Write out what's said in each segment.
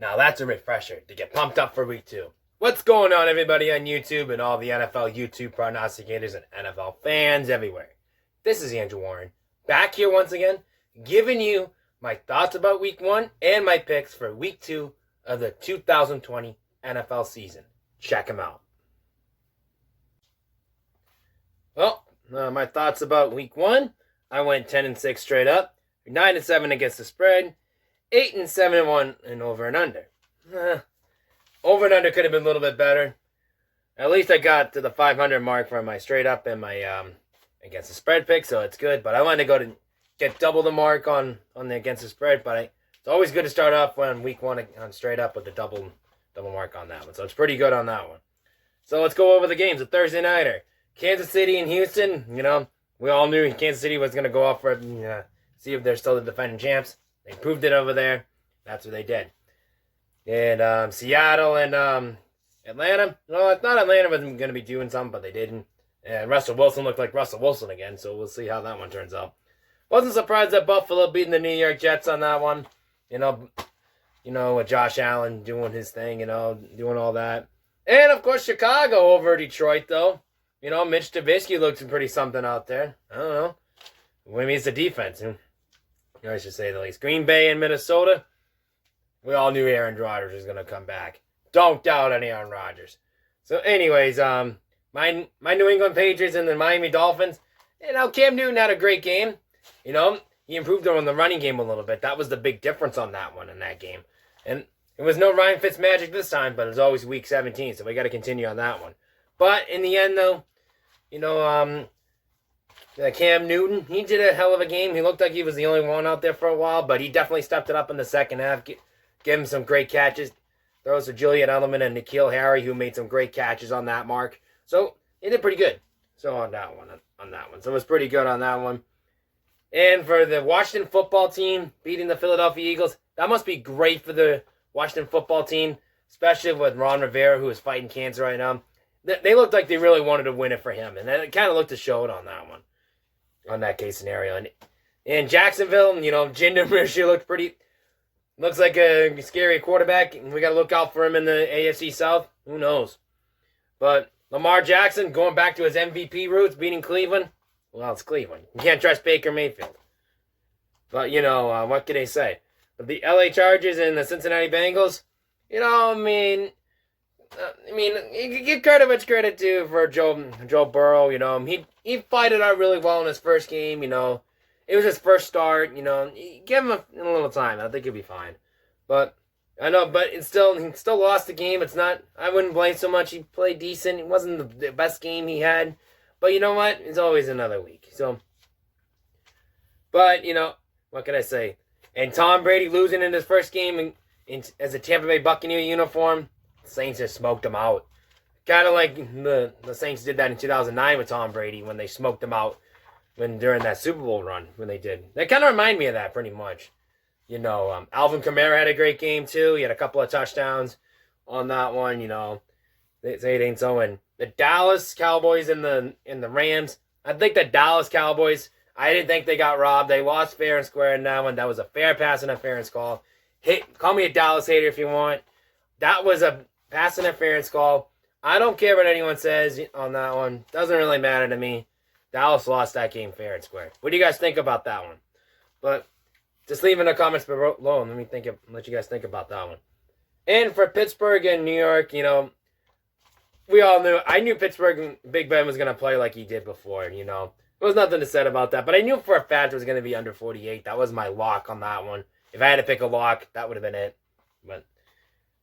Now that's a refresher to get pumped up for week 2. What's going on, everybody on YouTube and all the NFL YouTube prognosticators and NFL fans everywhere? This is Andrew Warren, back here once again, giving you my thoughts about week 1 and my picks for week 2 of the 2020 NFL season. Check them out. Well, my thoughts about week 1. I went 10-6 straight up, 9-7 against the spread, 8-7-1 and over and under. Over and under could have been a little bit better. At least I got to the 500 mark for my straight up and my against the spread pick, so it's good. But I wanted to go to get double the mark on the against the spread. But it's always good to start off on week 1 on straight up with the double mark on that one. So it's pretty good on that one. So let's go over the games. A Thursday nighter, Kansas City and Houston. You know, we all knew Kansas City was going to go off for see if they're still the defending champs. They proved it over there. That's what they did. And Seattle and Atlanta. Well, I thought Atlanta was going to be doing something, but they didn't. And Russell Wilson looked like Russell Wilson again, so we'll see how that one turns out. Wasn't surprised that Buffalo beating the New York Jets on that one. You know, with Josh Allen doing his thing, doing all that. And, of course, Chicago over Detroit, though. You know, Mitch Trubisky looks pretty something out there. I don't know. Maybe it's the defense. I should say the least. Green Bay and Minnesota. We all knew Aaron Rodgers was going to come back. Don't doubt any Aaron Rodgers. So, anyways, my New England Patriots and the Miami Dolphins. Cam Newton had a great game. He improved on the running game a little bit. That was the big difference on that one in that game. And it was no Ryan Fitzmagic this time, but it was always week 17, so we got to continue on that one. But in the end, though, Cam Newton, he did a hell of a game. He looked like he was the only one out there for a while, but he definitely stepped it up in the second half. Gave him some great catches. Throws to Julian Edelman and N'Keal Harry, who made some great catches on that mark. So he did pretty good. So on that one. So it was pretty good on that one. And for the Washington football team beating the Philadelphia Eagles, that must be great for the Washington football team, especially with Ron Rivera, who is fighting cancer right now. They looked like they really wanted to win it for him, and it kind of looked to show it on that one, on that case scenario. And Jacksonville, Jinder Mahmoud looks like a scary quarterback, and we got to look out for him in the AFC South. Who knows? But Lamar Jackson going back to his MVP roots, beating Cleveland. Well, it's Cleveland. You can't trust Baker Mayfield. But, what can they say? But the LA Chargers and the Cincinnati Bengals, you give credit what's credit due for Joe Burrow. He fought it out really well in his first game. It was his first start. Give him a little time. I think he'll be fine. But I know, but he still lost the game. It's not. I wouldn't blame so much. He played decent. It wasn't the best game he had. But you know what? It's always another week. So, but what can I say? And Tom Brady losing in his first game as a Tampa Bay Buccaneer uniform. The Saints just smoked him out. Kind of like the Saints did that in 2009 with Tom Brady when they smoked him out during that Super Bowl run when they did. That kind of reminded me of that pretty much. Alvin Kamara had a great game too. He had a couple of touchdowns on that one. They say it ain't so. And the Dallas Cowboys and the Rams. I think the Dallas Cowboys, I didn't think they got robbed. They lost fair and square in that one. That was a fair pass interference call. Call me a Dallas hater if you want. That was a pass interference call. I don't care what anyone says on that one. Doesn't really matter to me. Dallas lost that game fair and square. What do you guys think about that one? But just leave in the comments below and let you guys think about that one. And for Pittsburgh and New York, we all knew. I knew Pittsburgh Big Ben was going to play like he did before, There was nothing to say about that. But I knew for a fact it was going to be under 48. That was my lock on that one. If I had to pick a lock, that would have been it. But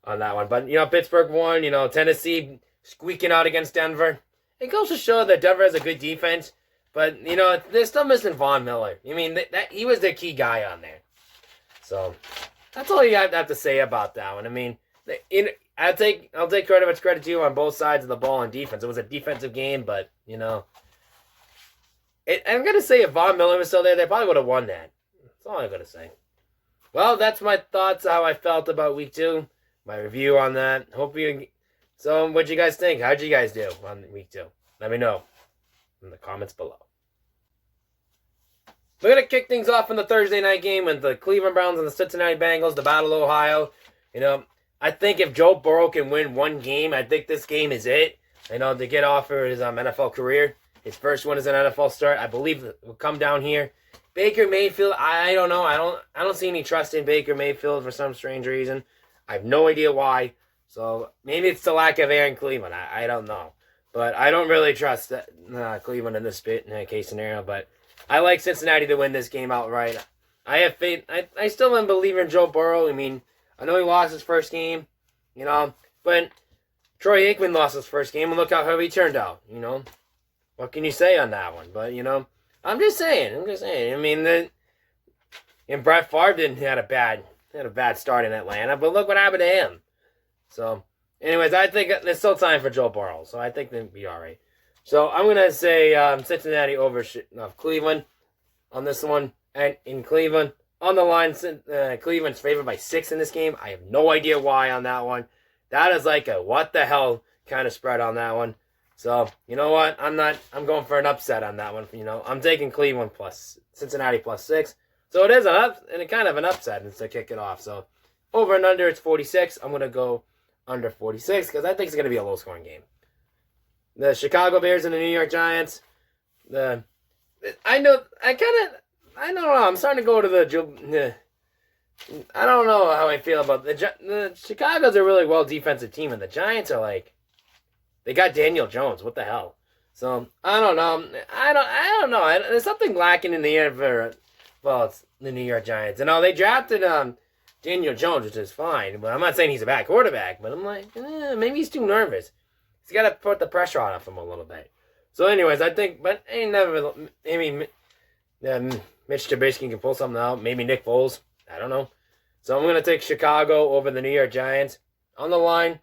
on that one. But, Pittsburgh won. Tennessee squeaking out against Denver. It goes to show that Denver has a good defense. But, they're still missing Von Miller. He was the key guy on there. So, that's all you have to say about that one. I'll take credit what's credit due on both sides of the ball on defense. It was a defensive game, but, I'm going to say if Von Miller was still there, they probably would have won that. That's all I'm going to say. Well, that's my thoughts, how I felt about week 2. My review on that. So, what'd you guys think? How'd you guys do on week 2? Let me know in the comments below. We're going to kick things off in the Thursday night game with the Cleveland Browns and the Cincinnati Bengals, the Battle of Ohio. I think if Joe Burrow can win one game, I think this game is it. To get off for his NFL career. His first one is an NFL start. I believe it will come down here. Baker Mayfield, I don't know. I don't see any trust in Baker Mayfield for some strange reason. I have no idea why. So maybe it's the lack of air in Cleveland. I don't know. But I don't really trust Cleveland in this case scenario. But I like Cincinnati to win this game outright. I have faith. I still am a believer in Joe Burrow. I know he lost his first game, but Troy Aikman lost his first game, and look how he turned out, What can you say on that one? But, I'm just saying. And Brett Favre had a bad start in Atlanta, but look what happened to him. So, anyways, I think there's still time for Joe Burrow, so I think they'll be all right. So, I'm going to say Cincinnati over Cleveland on this one. And in Cleveland, on the line, Cleveland's favored by 6 in this game. I have no idea why on that one. That is like a what the hell kind of spread on that one. So, you know what? I'm going for an upset on that one. I'm taking Cleveland plus Cincinnati plus 6. So it is kind of an upset to kick it off. So over and under, it's 46. I'm going to go under 46 because I think it's going to be a low-scoring game. The Chicago Bears and the New York Giants. I don't know. I'm starting to go to I don't know how I feel about the Chicago's a really well defensive team, and the Giants are they got Daniel Jones. What the hell? So I don't know. I don't know. There's something lacking in the air for it's the New York Giants. They drafted Daniel Jones, which is fine. But I'm not saying he's a bad quarterback. But I'm maybe he's too nervous. He's got to put the pressure on him a little bit. So, anyways, I think, but maybe Mitch Trubisky can pull something out. Maybe Nick Foles. I don't know. So I'm going to take Chicago over the New York Giants. On the line,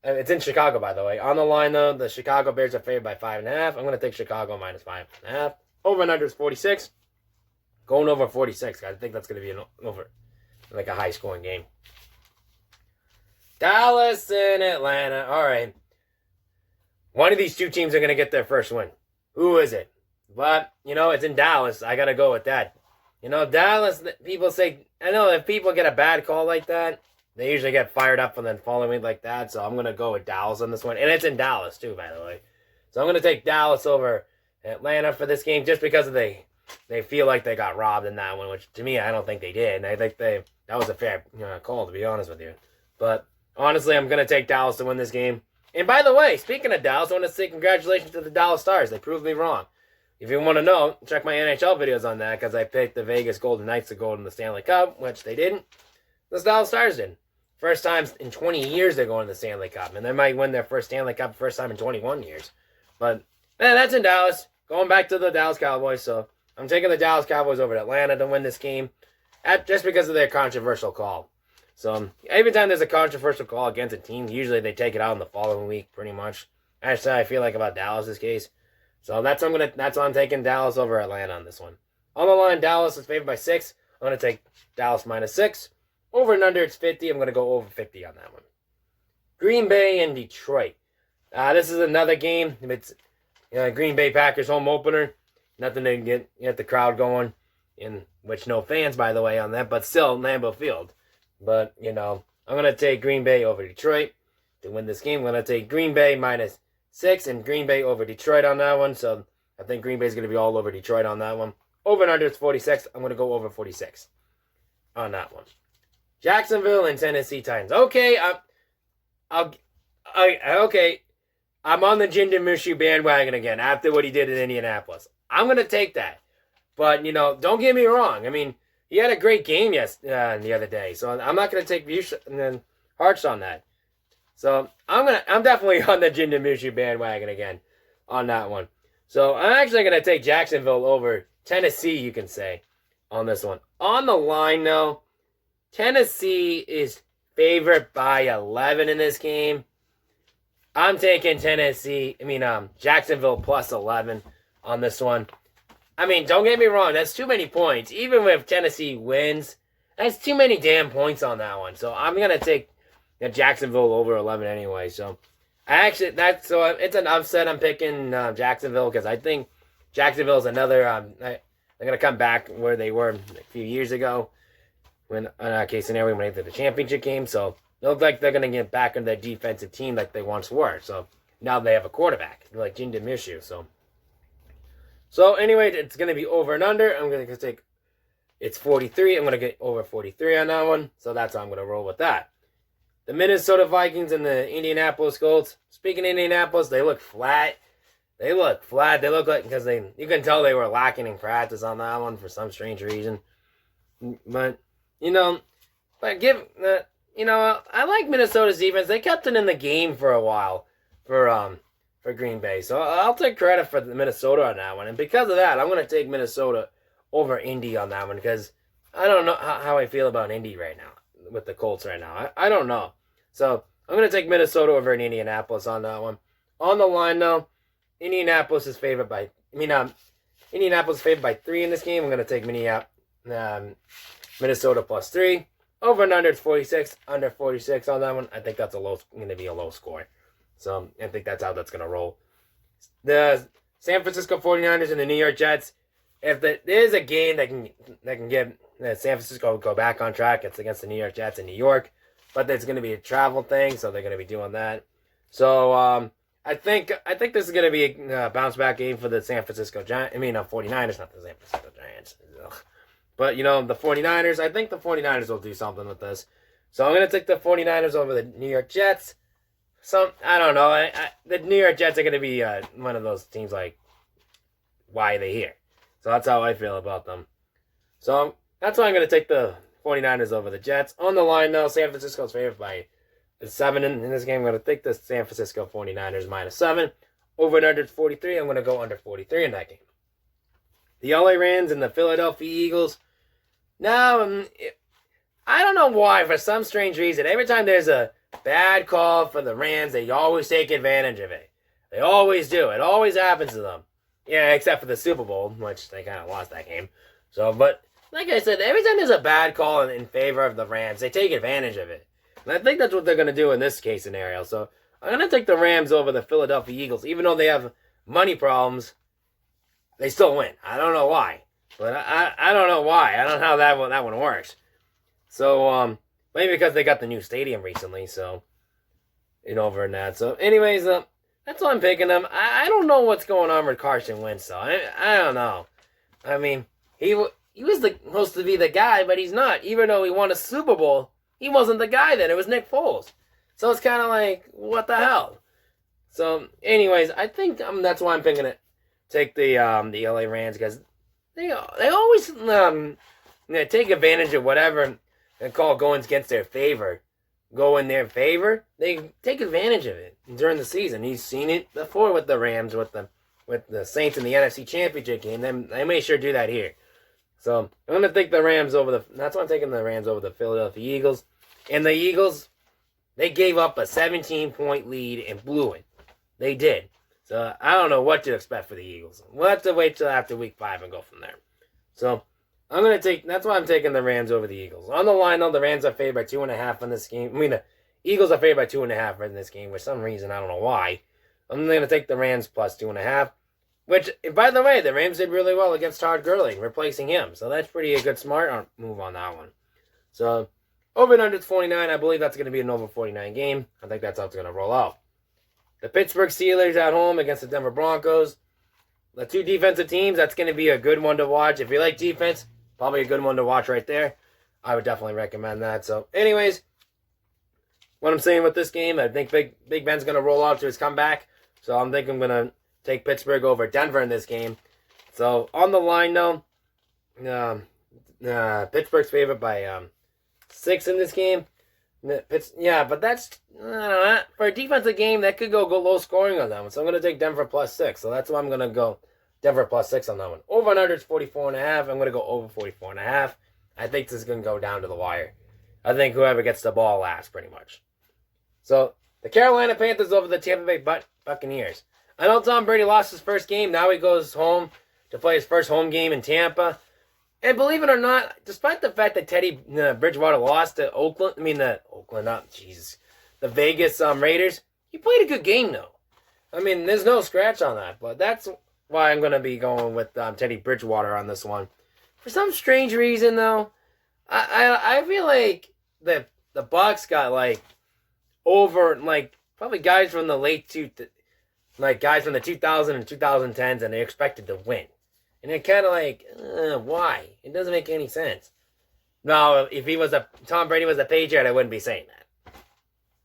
it's in Chicago, by the way. On the line, though, the Chicago Bears are favored by 5.5. I'm going to take Chicago minus 5.5. Over and under is 46. Going over 46. I think that's going to be an over, a high-scoring game. Dallas and Atlanta. All right. One of these two teams are going to get their first win. Who is it? But, it's in Dallas. I got to go with that. Dallas, people say, I know if people get a bad call like that, they usually get fired up and then following me like that. So I'm going to go with Dallas on this one. And it's in Dallas, too, by the way. So I'm going to take Dallas over Atlanta for this game just because they feel like they got robbed in that one, which to me, I don't think they did. And I think that was a fair call, to be honest with you. But honestly, I'm going to take Dallas to win this game. And by the way, speaking of Dallas, I want to say congratulations to the Dallas Stars. They proved me wrong. If you want to know, check my NHL videos on that because I picked the Vegas Golden Knights to go in the Stanley Cup, which they didn't. The Dallas Stars did. First time in 20 years they're going to the Stanley Cup. And they might win their first Stanley Cup first time in 21 years. But, that's in Dallas. Going back to the Dallas Cowboys. So, I'm taking the Dallas Cowboys over Atlanta to win this game. Just because of their controversial call. So, every time there's a controversial call against a team, usually they take it out in the following week, pretty much. That's how I feel like about Dallas' case. So that's why I'm taking Dallas over Atlanta on this one. On the line, Dallas is favored by 6. I'm going to take Dallas minus 6. Over and under, it's 50. I'm going to go over 50 on that one. Green Bay and Detroit. This is another game. It's Green Bay Packers home opener. Nothing to get the crowd going. In which no fans, by the way, on that. But still, Lambeau Field. But, I'm going to take Green Bay over Detroit to win this game. I'm going to take Green Bay minus 6 and Green Bay over Detroit on that one. So I think Green Bay's going to be all over Detroit on that one. Over and under is 46. I'm going to go over 46 on that one. Jacksonville and Tennessee Titans. Okay, okay. I'm on the Jinder Mushu bandwagon again after what he did in Indianapolis. I'm going to take that. But, don't get me wrong. He had a great game the other day. So I'm not going to take hearts on that. So I'm definitely on the Jinder Mushu bandwagon again on that one. So I'm actually going to take Jacksonville over Tennessee, you can say, on this one. On the line, though, Tennessee is favored by 11 in this game. I'm taking Jacksonville plus 11 on this one. Don't get me wrong, that's too many points. Even if Tennessee wins, that's too many damn points on that one. So I'm going to take Jacksonville over 11 anyway. So it's an upset. I'm picking Jacksonville because I think Jacksonville is another. They're going to come back where they were a few years ago when in that case scenario when they did the championship game. So it looks like they're going to get back into their defensive team like they once were. So now they have a quarterback like Jin Demishu. So anyway, it's going to be over and under. I'm going to take it's 43. I'm going to get over 43 on that one. So that's how I'm going to roll with that. The Minnesota Vikings and the Indianapolis Colts. Speaking of Indianapolis, they look flat. They look like because you can tell they were lacking in practice on that one for some strange reason. But I like Minnesota's defense. They kept it in the game for a while for Green Bay. So I'll take credit for Minnesota on that one. And because of that, I'm going to take Minnesota over Indy on that one because I don't know how I feel about Indy right now with the Colts right now. I don't know. So I'm going to take Minnesota over in Indianapolis on that one. On the line, though, Indianapolis is favored by 3 in this game. I'm going to take Minnesota plus 3. Over and under it's 46. Under 46 on that one. I think that's going to be a low score. So I think that's how that's going to roll. The San Francisco 49ers and the New York Jets. If there's a game that can get San Francisco go back on track, it's against the New York Jets in New York. But there's going to be a travel thing, so they're going to be doing that. So I think this is going to be a bounce back game for the San Francisco Giants. 49ers, not the San Francisco Giants. Ugh. But, the 49ers, I think the 49ers will do something with this. So I'm going to take the 49ers over the New York Jets. I don't know. The New York Jets are going to be one of those teams like, why are they here? So that's how I feel about them. So that's why I'm going to take the 49ers over the Jets. On the line, though, San Francisco's favored by 7 in this game. I'm going to take the San Francisco 49ers minus 7. Over and under 43. I'm going to go under 43 in that game. The LA Rams and the Philadelphia Eagles. Now, I don't know why, for some strange reason, every time there's a bad call for the Rams, they always take advantage of it. They always do. It always happens to them. Yeah, except for the Super Bowl, which they kind of lost that game. So, but like I said, every time there's a bad call in favor of the Rams, they take advantage of it. And I think that's what they're going to do in this case scenario. So I'm going to take the Rams over the Philadelphia Eagles. Even though they have money problems, they still win. I don't know why. But I don't know why. I don't know how that one works. So, maybe because they got the new stadium recently, so, over in that. So, anyways, that's why I'm picking them. I don't know what's going on with Carson Wentz, though. I don't know. I mean, he was supposed to be the guy, but he's not. Even though he won a Super Bowl, he wasn't the guy then. It was Nick Foles. So, it's kind of like, what the hell? So, anyways, I think that's why I'm picking it. Take the LA Rams, because they always take advantage of whatever they call going against their favor. Go in their favor, they take advantage of it during the season. He's seen it before with the Rams, with the Saints in the NFC Championship game. They may sure do that here. So I'm gonna take the Rams over that's why I'm taking the Rams over the Philadelphia Eagles. And the Eagles, they gave up a 17-point lead and blew it. They did. So I don't know what to expect for the Eagles. We'll have to wait till after week 5 and go from there. So that's why I'm taking the Rams over the Eagles. On the line, though, the Rams are favored by 2.5 in this game. The Eagles are favored by 2.5 in this game for some reason. I don't know why. I'm going to take the Rams plus 2.5. Which, by the way, the Rams did really well against Todd Gurley, replacing him. So that's pretty a good smart move on that one. So, over and under 49, I believe that's going to be an over 49 game. I think that's how it's going to roll out. The Pittsburgh Steelers at home against the Denver Broncos. The two defensive teams, that's going to be a good one to watch. If you like defense, probably a good one to watch right there. I would definitely recommend that. So, anyways, what I'm saying with this game, I think Big Ben's going to roll out to his comeback. So, I'm thinking I'm going to take Pittsburgh over Denver in this game. So, on the line, though, Pittsburgh's favored by 6 in this game. Yeah, but that's, for a defensive game, that could go low scoring on that one. So I'm going to take Denver plus 6. So that's why I'm going to go Denver plus 6 on that one. Over and under is 44.5. I'm going to go over 44.5. I think this is going to go down to the wire. I think whoever gets the ball last, pretty much. So the Carolina Panthers over the Tampa Bay Buccaneers. I know Tom Brady lost his first game. Now he goes home to play his first home game in Tampa. And believe it or not, despite the fact that Teddy Bridgewater lost to the Vegas Raiders, he played a good game, though. I mean, there's no scratch on that, but that's why I'm going to be going with Teddy Bridgewater on this one. For some strange reason, though, I feel like the Bucks got like over like probably guys from the like guys from the 2000 and 2010s, and they expected to win, and they're kind of like, why? It doesn't make any sense. No, if he was a Tom Brady was a Patriot, I wouldn't be saying that.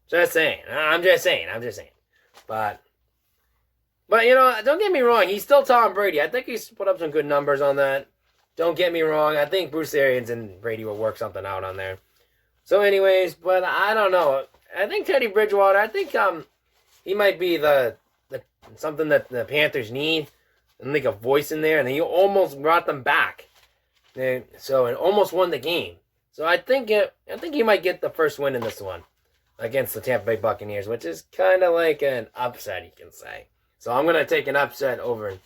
Just saying. I'm just saying. But don't get me wrong. He's still Tom Brady. I think he's put up some good numbers on that. Don't get me wrong. I think Bruce Arians and Brady will work something out on there. So, anyways, but I don't know. I think Teddy Bridgewater. I think he might be the something that the Panthers need, and like a voice in there, and he almost brought them back. And almost won the game. So I think he might get the first win in this one against the Tampa Bay Buccaneers, which is kind of like an upset, you can say. So I'm gonna take an upset over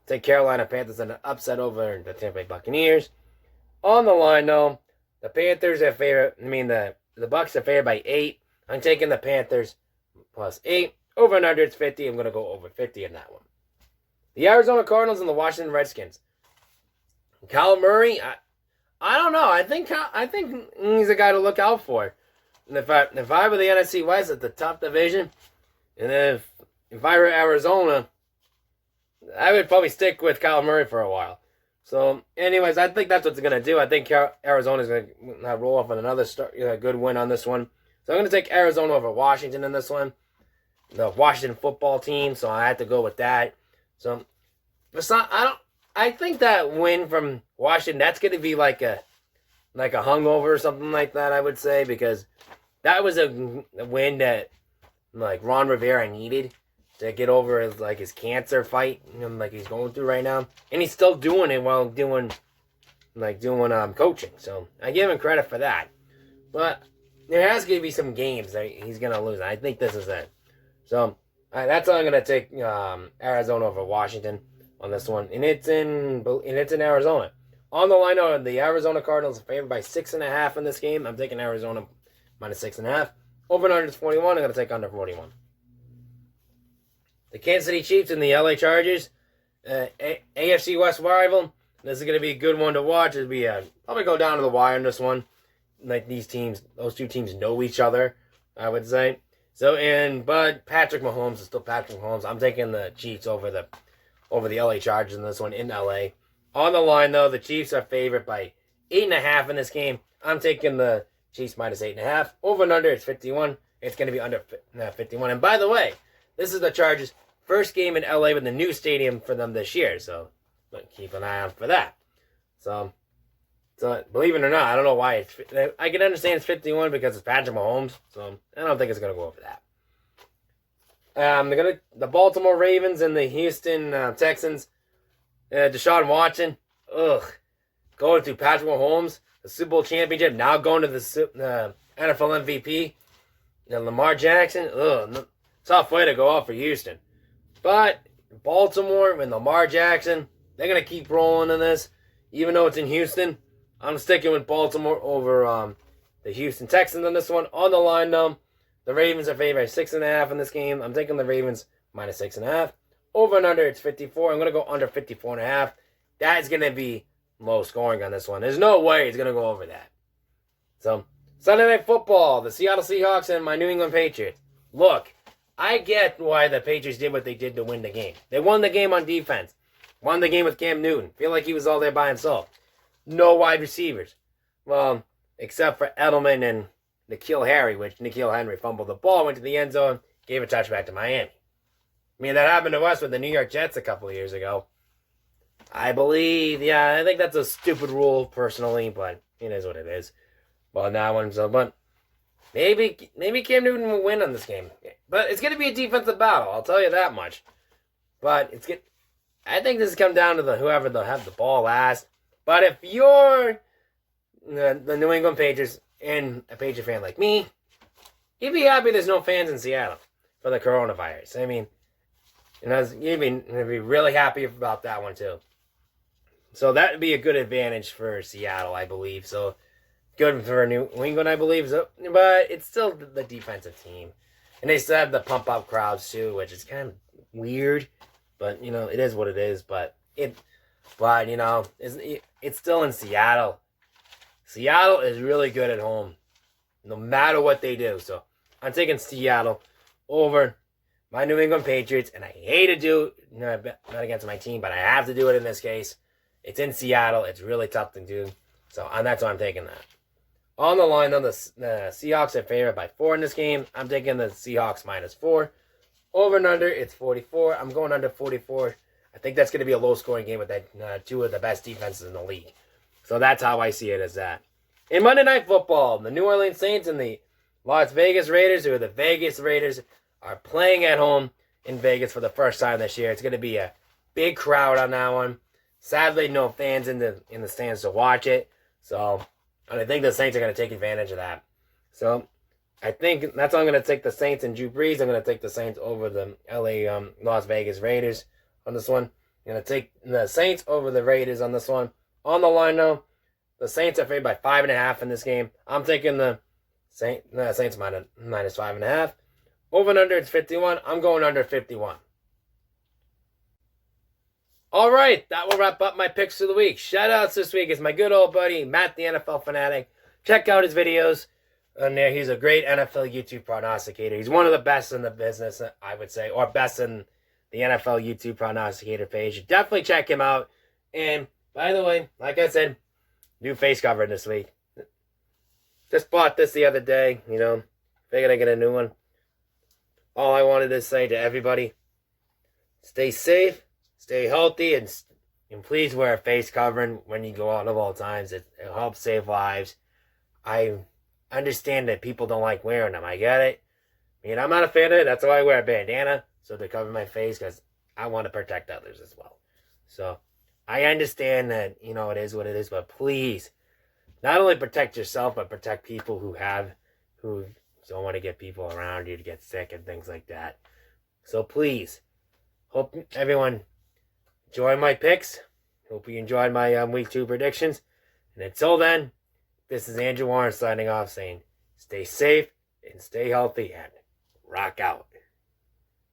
take Carolina Panthers and an upset over the Tampa Bay Buccaneers. On the line though, the Panthers are favored. I mean the Bucs are favored by 8. I'm taking the Panthers plus 8. Over and under it's 50. I'm gonna go over 50 in that one. The Arizona Cardinals and the Washington Redskins. Kyler Murray, I don't know. I think he's a guy to look out for. And if I were the NFC West, at the top division, and if I were Arizona, I would probably stick with Kyler Murray for a while. So, anyways, I think that's what's going to do. I think Arizona's going to roll off with another good win on this one. So I'm going to take Arizona over Washington in this one. The Washington football team, so I had to go with that. So, I think that win from Washington, that's going to be like a hungover or something like that, I would say, because that was a win that like Ron Rivera needed to get over his cancer fight, like he's going through right now, and he's still doing it while doing coaching. So I give him credit for that, but there has to be some games that he's gonna lose. I think this is it. So that's how I'm gonna take Arizona over Washington on this one, and it's in Arizona. On the line, the Arizona Cardinals are favored by 6.5 in this game. I'm taking Arizona minus 6.5. Over and under is 41. I'm going to take under 41. The Kansas City Chiefs and the LA Chargers, AFC West rival. This is going to be a good one to watch. It'll be probably go down to the wire in this one. Like those two teams know each other, I would say. But Patrick Mahomes is still Patrick Mahomes. I'm taking the Chiefs over the LA Chargers in this one in LA. On the line, though, the Chiefs are favored by 8.5 in this game. I'm taking the Chiefs minus 8.5. Over and under, it's 51. It's going to be under 51. And by the way, this is the Chargers' first game in LA with the new stadium for them this year. So keep an eye out for that. So believe it or not, I don't know why I can understand it's 51 because it's Patrick Mahomes. So I don't think it's going to go over that. The Baltimore Ravens and the Houston Texans. Deshaun Watson, going to Patrick Mahomes, the Super Bowl championship, now going to the NFL MVP. Lamar Jackson, tough way to go out for Houston. But Baltimore and Lamar Jackson, they're going to keep rolling in this. Even though it's in Houston, I'm sticking with Baltimore over the Houston Texans on this one. On the line, though, the Ravens are favored by 6.5 in this game. I'm taking the Ravens minus 6.5. Over and under, it's 54. I'm going to go under 54.5. That is going to be low scoring on this one. There's no way it's going to go over that. So, Sunday Night Football, the Seattle Seahawks and my New England Patriots. Look, I get why the Patriots did what they did to win the game. They won the game on defense. Won the game with Cam Newton. Feel like he was all there by himself. No wide receivers. Well, except for Edelman and N'Keal Harry, which N'Keal Henry fumbled the ball, went to the end zone, gave a touchback to Miami. I mean, that happened to us with the New York Jets a couple of years ago. I think that's a stupid rule, personally, but it is what it is. Well, but maybe Cam Newton will win on this game. But it's going to be a defensive battle, I'll tell you that much. But I think this has come down to whoever they'll have the ball last. But if you're the New England Patriots and a Patriot fan like me, you'd be happy there's no fans in Seattle for the coronavirus. I mean, you'd be really happy about that one, too. So that would be a good advantage for Seattle, I believe. So good for New England, I believe. So, but it's still the defensive team. And they still have the pump-up crowds, too, which is kind of weird. But, it is what it is. But But, you know, it's still in Seattle. Seattle is really good at home, no matter what they do. So I'm taking Seattle over my New England Patriots, and I hate to do not against my team, but I have to do it in this case. It's in Seattle. It's really tough to do. So that's why I'm taking that. On the line, though, the Seahawks are favored by 4 in this game. I'm taking the Seahawks -4. Over and under, it's 44. I'm going under 44. I think that's going to be a low-scoring game with that two of the best defenses in the league. So that's how I see it as that. In Monday Night Football, the New Orleans Saints and the Las Vegas Raiders, who are the Vegas Raiders, are playing at home in Vegas for the first time this year. It's going to be a big crowd on that one. Sadly, no fans in the stands to watch it. So I think the Saints are going to take advantage of that. So I think that's why I'm going to take the Saints and Drew Brees. I'm going to take the Saints over the Las Vegas Raiders on this one. I'm going to take the Saints over the Raiders on this one. On the line, though, the Saints are favored by 5.5 in this game. I'm taking the Saints minus 5.5. Over and under, it's 51. I'm going under 51. All right, that will wrap up my picks of the week. Shout-outs this week is my good old buddy, Matt the NFL Fanatic. Check out his videos on there. He's a great NFL YouTube prognosticator. He's one of the best in the business, I would say, or best in the NFL YouTube prognosticator page. Definitely check him out. And by the way, like I said, new face cover this week. Just bought this the other day, you know. Figured I'd get a new one. All I wanted to say to everybody, stay safe, stay healthy, and please wear a face covering when you go out of all times. It helps save lives. I understand that people don't like wearing them. I get it. I mean, I'm not a fan of it. That's why I wear a bandana, so to cover my face, because I want to protect others as well. So I understand that, you know, it is what it is, but please, not only protect yourself, but protect people who don't want to get people around you to get sick and things like that. So please, hope everyone enjoyed my picks. Hope you enjoyed my week 2 predictions. And until then, this is Andrew Warren signing off saying, stay safe and stay healthy and rock out.